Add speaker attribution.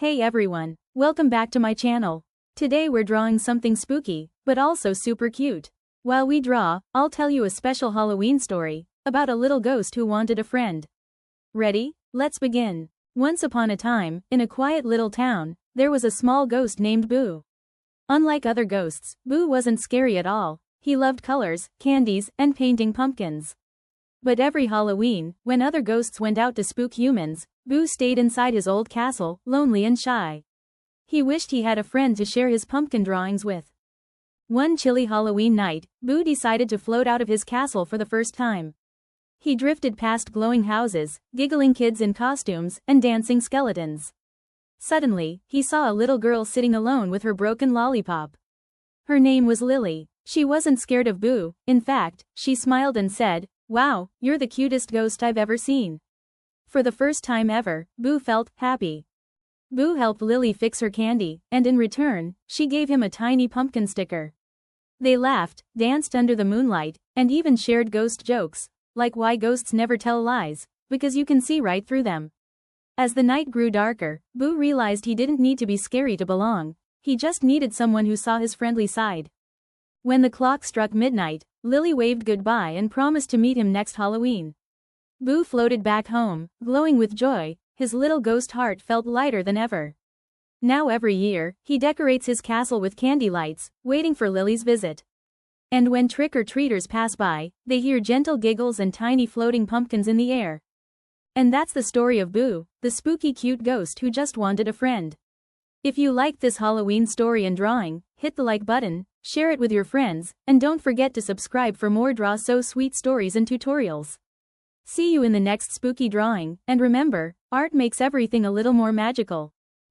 Speaker 1: Hey everyone, welcome back to my channel. Today we're drawing something spooky, but also super cute. While we draw, I'll tell you a special Halloween story about a little ghost who wanted a friend. Ready? Let's begin. Once upon a time, in a quiet little town, there was a small ghost named Boo. Unlike other ghosts, Boo wasn't scary at all. He loved colors, candies, and painting pumpkins. But every Halloween, when other ghosts went out to spook humans, Boo stayed inside his old castle, lonely and shy. He wished he had a friend to share his pumpkin drawings with. One chilly Halloween night, Boo decided to float out of his castle for the first time. He drifted past glowing houses, giggling kids in costumes, and dancing skeletons. Suddenly, he saw a little girl sitting alone with her broken lollipop. Her name was Lily. She wasn't scared of Boo. In fact, she smiled and said, "Wow, you're the cutest ghost I've ever seen." For the first time ever, Boo felt happy. Boo helped Lily fix her candy, and in return, she gave him a tiny pumpkin sticker. They laughed, danced under the moonlight, and even shared ghost jokes, like why ghosts never tell lies, because you can see right through them. As the night grew darker, Boo realized he didn't need to be scary to belong. He just needed someone who saw his friendly side. When the clock struck midnight, Lily waved goodbye and promised to meet him next Halloween. Boo floated back home, glowing with joy. His little ghost heart felt lighter than ever. Now every year, he decorates his castle with candy lights, waiting for Lily's visit. And when trick-or-treaters pass by, they hear gentle giggles and tiny floating pumpkins in the air. And that's the story of Boo, the spooky cute ghost who just wanted a friend. If you liked this Halloween story and drawing, hit the like button, share it with your friends, and don't forget to subscribe for more Draw So Sweet stories and tutorials. See you in the next spooky drawing, and remember, art makes everything a little more magical.